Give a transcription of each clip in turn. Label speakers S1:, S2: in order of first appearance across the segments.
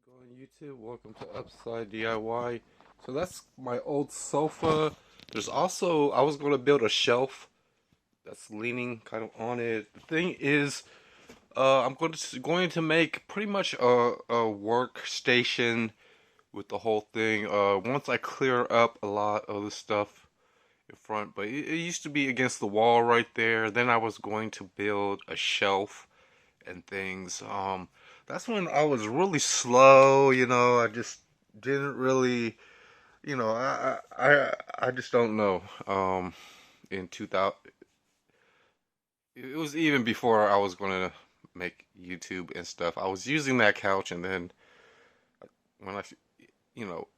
S1: Going YouTube, welcome to Upside DIY. So that's my old sofa. There's also, I was going to build a shelf that's leaning kind of on it. The thing is, I'm going to make pretty much a workstation with the whole thing. Once I clear up a lot of the stuff in front, but it used to be against the wall right there. Then I was going to build a shelf and things. That's when I was really slow, I just didn't really, I just don't know. In 2000, it was even before I was gonna make YouTube and stuff. I was using that couch, and then when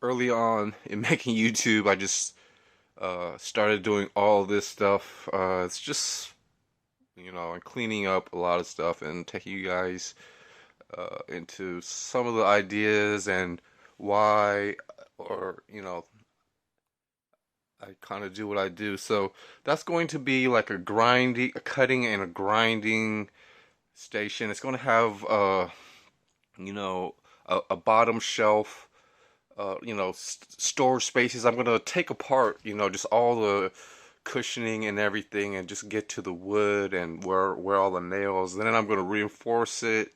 S1: early on in making YouTube, I just started doing all this stuff. It's just, and cleaning up a lot of stuff and taking you guys into some of the ideas and why, or I kind of do what I do. So that's going to be like a cutting and a grinding station. It's going to have you know, a bottom shelf, storage spaces. I'm going to take apart, just all the cushioning and everything, and just get to the wood and where all the nails. Then I'm going to reinforce it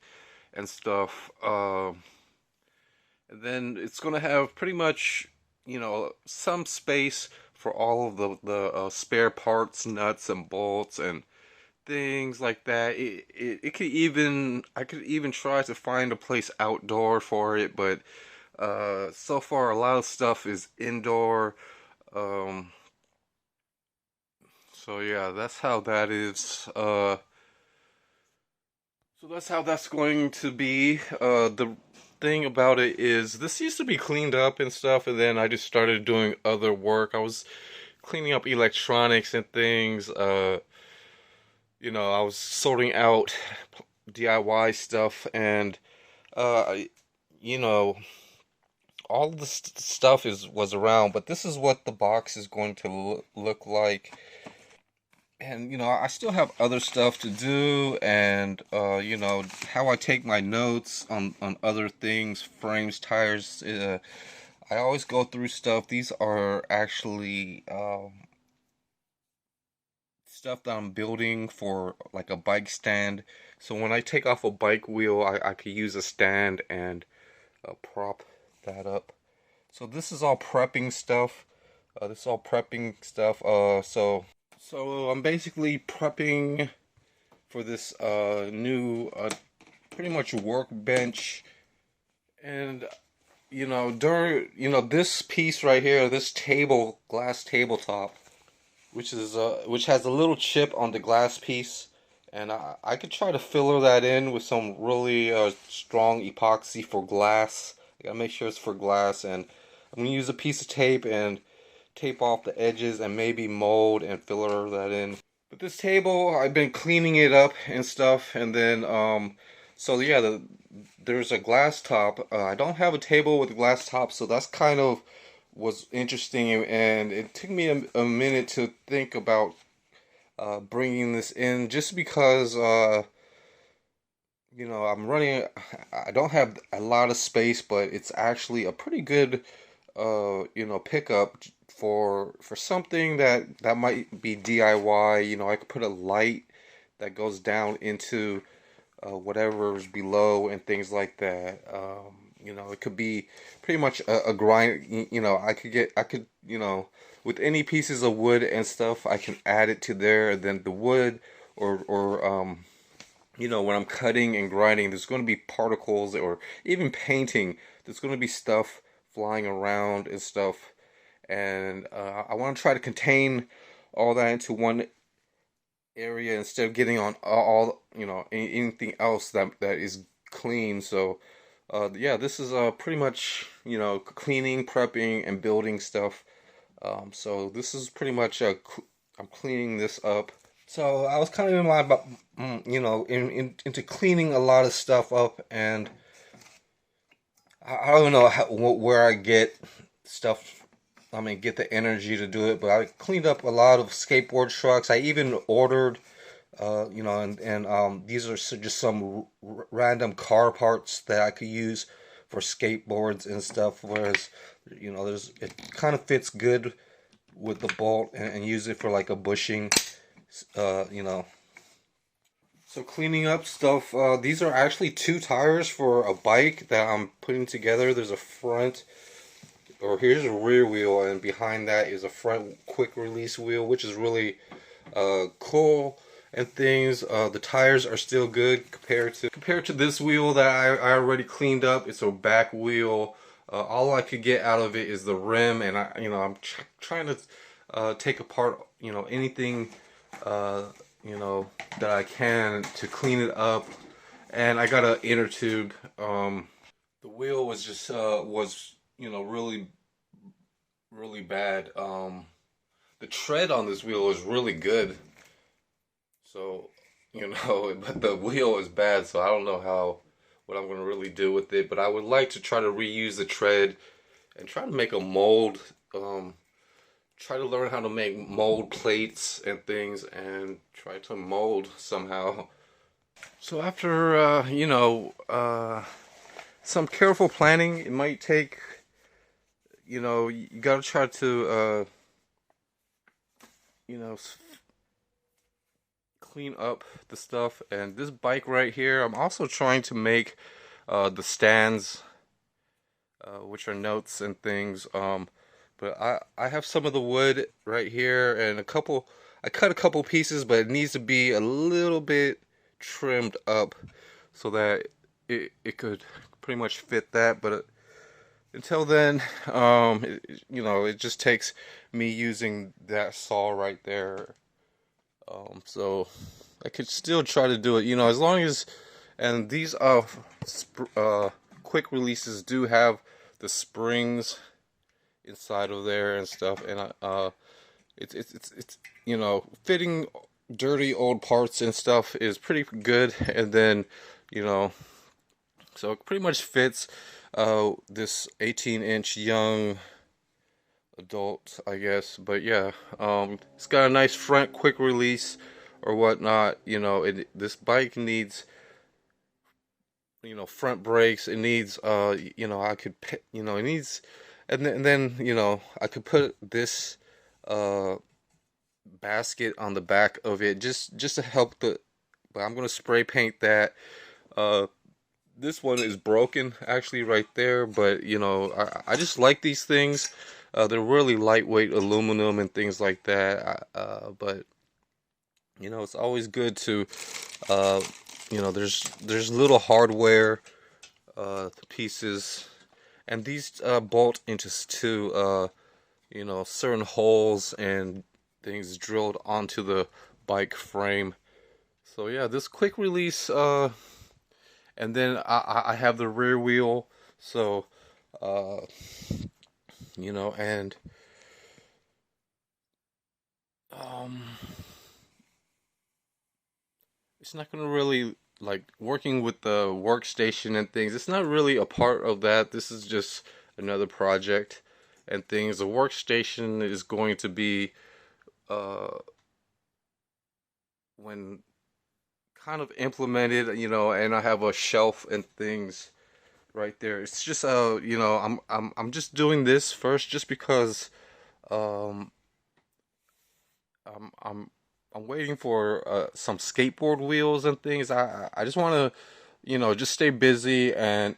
S1: and stuff. And then it's going to have pretty much, some space for all of the spare parts, nuts and bolts and things like that. It could even, I could even try to find a place outdoor for it, but so far a lot of stuff is indoor. Um, so yeah, that's how that is. So that's how that's going to be. The thing about it is this used to be cleaned up and stuff, and then I just started doing other work. I was cleaning up electronics and things. I was sorting out DIY stuff, and uh, you know, all the stuff was around, but this is what the box is going to look like. And I still have other stuff to do, and how I take my notes on other things, frames, tires. I always go through stuff. These are actually stuff that I'm building for like a bike stand. So when I take off a bike wheel, I could use a stand and prop that up. So this is all prepping stuff. This is all prepping stuff. So I'm basically prepping for this new pretty much workbench. And during this piece right here, this table, glass tabletop, which has a little chip on the glass piece, and I could try to filler that in with some really strong epoxy for glass. I gotta make sure it's for glass, and I'm gonna use a piece of tape and tape off the edges and maybe mold and filler that in. But this table, I've been cleaning it up and stuff, and then so yeah, there's a glass top. I don't have a table with a glass top, so that's kind of was interesting, and it took me a minute to think about bringing this in, just because I'm running. I don't have a lot of space, but it's actually a pretty good pickup for something that might be DIY. I could put a light that goes down into whatever's below and things like that. It could be pretty much a grind. With any pieces of wood and stuff, I can add it to there. And then the wood, or when I'm cutting and grinding, there's going to be particles, or even painting. There's going to be stuff flying around and stuff, and I want to try to contain all that into one area instead of getting on all anything else that is clean. So yeah, this is pretty much cleaning, prepping, and building stuff. So this is pretty much I'm cleaning this up. So I was kind of in my into cleaning a lot of stuff up, and I don't know where I get stuff. I mean, get the energy to do it, but I cleaned up a lot of skateboard trucks. I even ordered, and these are just some random car parts that I could use for skateboards and stuff. Whereas, you know, it kind of fits good with the bolt, and use it for like a bushing, you know. So cleaning up stuff, these are actually 2 tires for a bike that I'm putting together. There's a front, or here's a rear wheel, and behind that is a front quick release wheel, which is really cool and things. The tires are still good compared to this wheel that I already cleaned up. It's a back wheel. All I could get out of it is the rim, and I'm trying to take apart, you know, anything, you know, that I can to clean it up. And I got an inner tube. The wheel was just you know, really bad. The tread on this wheel is really good. So, you know, but the wheel is bad, so I don't know what I'm gonna really do with it. But I would like to try to reuse the tread and try to make a mold. Try to learn how to make mold plates and things, and try to mold somehow. So after you know, some careful planning, it might take, you know, you gotta try to you know, clean up the stuff. And this bike right here, I'm also trying to make the stands, which are notes and things. But I have some of the wood right here, and I cut a couple pieces, but it needs to be a little bit trimmed up so that it could pretty much fit that. But until then, you know, it just takes me using that saw right there. So I could still try to do it, you know, as long as, and these quick releases do have the springs inside of there and stuff, and it's you know, fitting dirty old parts and stuff is pretty good. And then, you know, so it pretty much fits this 18-inch young adult, I guess. But yeah, it's got a nice front quick release or whatnot. You know, this bike needs, you know, front brakes. It needs you know, you know, it needs, and then you know, I could put this basket on the back of it just to help the, but I'm gonna spray paint that. This one is broken actually right there, but you know, I just like these things. They're really lightweight aluminum and things like that. But you know, it's always good to you know, there's little hardware pieces, and these bolt into you know, certain holes and things drilled onto the bike frame. So yeah, this quick release, and then I have the rear wheel. So you know, and it's not gonna really, like, working with the workstation and things, it's not really a part of that. This is just another project and things. The workstation is going to be when kind of implemented, you know, and I have a shelf and things right there. It's just you know, I'm just doing this first just because um I'm waiting for some skateboard wheels and things. I just want to, you know, just stay busy and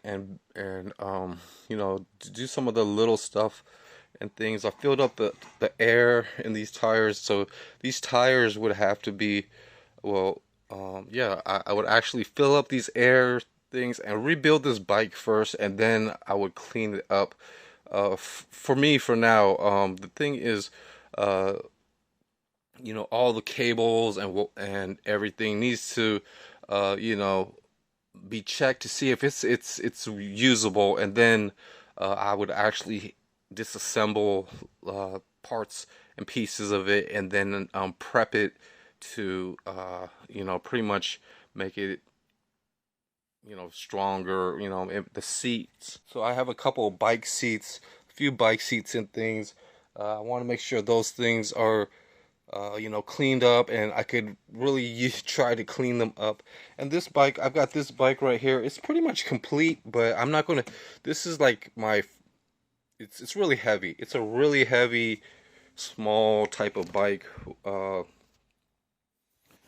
S1: you know, to do some of the little stuff and things. I filled up the air in these tires, so these tires would have to be, well, yeah, I would actually fill up these air things and rebuild this bike first, and then I would clean it up. For me, for now, the thing is, you know, all the cables and everything needs to, you know, be checked to see if it's usable, and then I would actually disassemble parts and pieces of it, and then prep it to you know, pretty much make it, you know, stronger, you know, the seats. So I have a couple of bike seats, a few bike seats and things. I want to make sure those things are cleaned up, and I could really try to clean them up. And this bike, I've got this bike right here. It's pretty much complete, but I'm not gonna. This is like my. It's really heavy. It's a really heavy, small type of bike.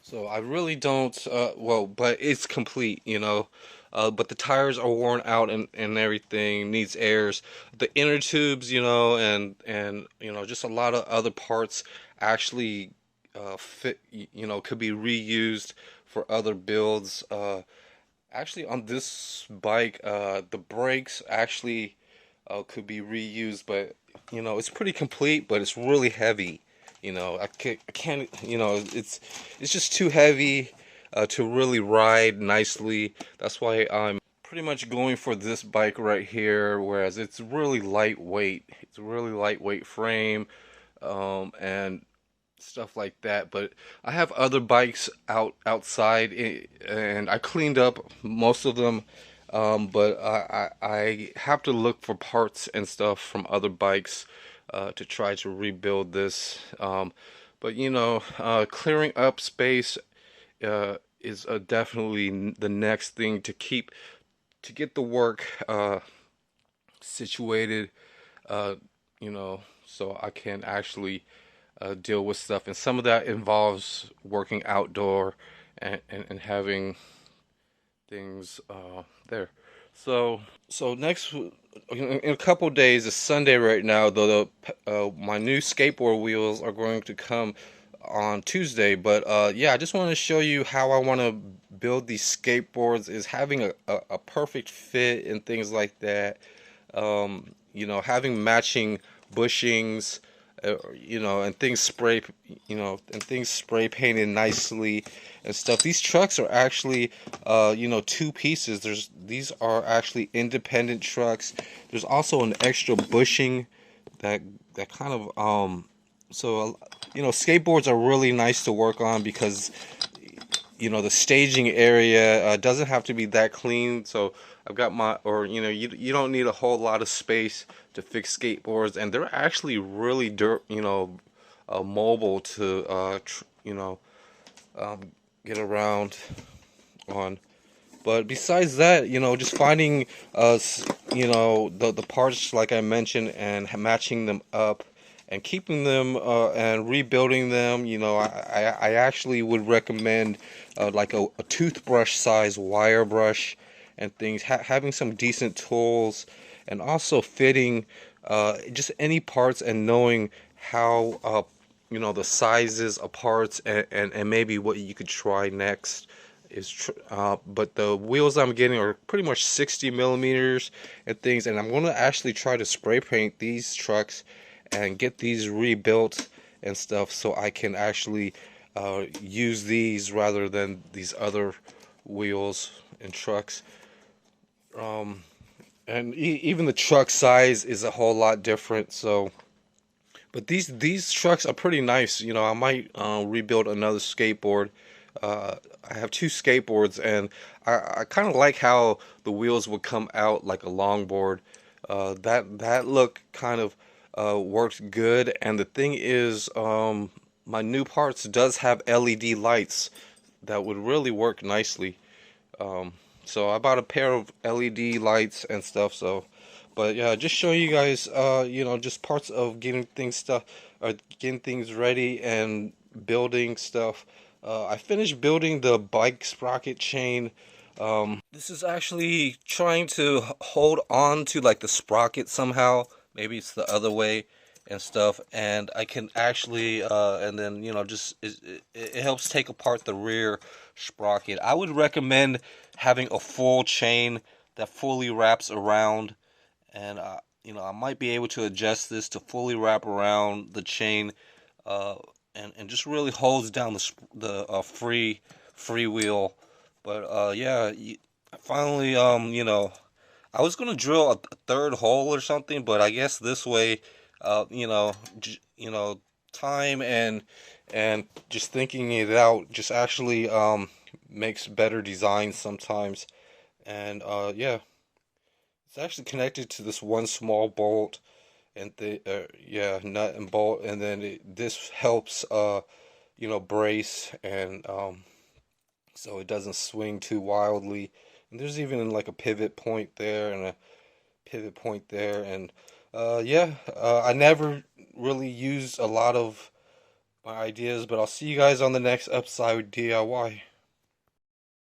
S1: So I really don't. Well, but it's complete, you know. But the tires are worn out and everything needs airs. The inner tubes, and just a lot of other parts actually fit, could be reused for other builds. Actually, on this bike, the brakes actually could be reused, but it's pretty complete, but it's really heavy. I can't, it's just too heavy to really ride nicely. That's why I'm pretty much going for this bike right here, whereas it's really lightweight. It's a really lightweight frame, and stuff like that. But I have other bikes outside, and I cleaned up most of them. But I have to look for parts and stuff from other bikes to try to rebuild this. But clearing up space is definitely the next thing to get the work situated. So I can actually deal with stuff, and some of that involves working outdoor and having things there. So next, in a couple days, it's Sunday right now. Though my new skateboard wheels are going to come on Tuesday. But yeah, I just want to show you how I want to build these skateboards. Is having a perfect fit and things like that. Having matching bushings, and things spray painted nicely and stuff. These trucks are actually, two pieces. These are actually independent trucks. There's also an extra bushing that kind of, skateboards are really nice to work on because the staging area doesn't have to be that clean. So I've got you don't need a whole lot of space to fix skateboards, and they're actually really mobile to get around on. But besides that, just finding the parts like I mentioned and matching them up and keeping them and rebuilding them. I actually would recommend like a toothbrush size wire brush and things, having some decent tools, and also fitting just any parts and knowing how the sizes of parts, and maybe what you could try next is but the wheels I'm getting are pretty much 60 millimeters and things, and I'm going to actually try to spray paint these trucks and get these rebuilt and stuff, so I can actually use these rather than these other wheels and trucks. And even the truck size is a whole lot different. So, but these trucks are pretty nice. I might rebuild another skateboard. I have two skateboards, and I kind of like how the wheels would come out like a longboard. That look kind of works good. And the thing is, my new parts does have LED lights that would really work nicely. So I bought a pair of LED lights and stuff. So, but yeah, just showing you guys, just parts of getting things ready and building stuff. I finished building the bike sprocket chain. This is actually trying to hold on to like the sprocket somehow. Maybe it's the other way and stuff. And I can actually, and then, it helps take apart the rear sprocket. I would recommend having a full chain that fully wraps around. And, I might be able to adjust this to fully wrap around the chain, and just really holds down the free wheel. But yeah, finally, I was gonna drill a third hole or something, but I guess this way, time and just thinking it out just actually makes better designs sometimes. And yeah, it's actually connected to this one small bolt, and the yeah, nut and bolt, and then this helps brace and so it doesn't swing too wildly. And there's even like a pivot point there and a pivot point there, and yeah, I never really used a lot of my ideas, but I'll see you guys on the next Upside DIY.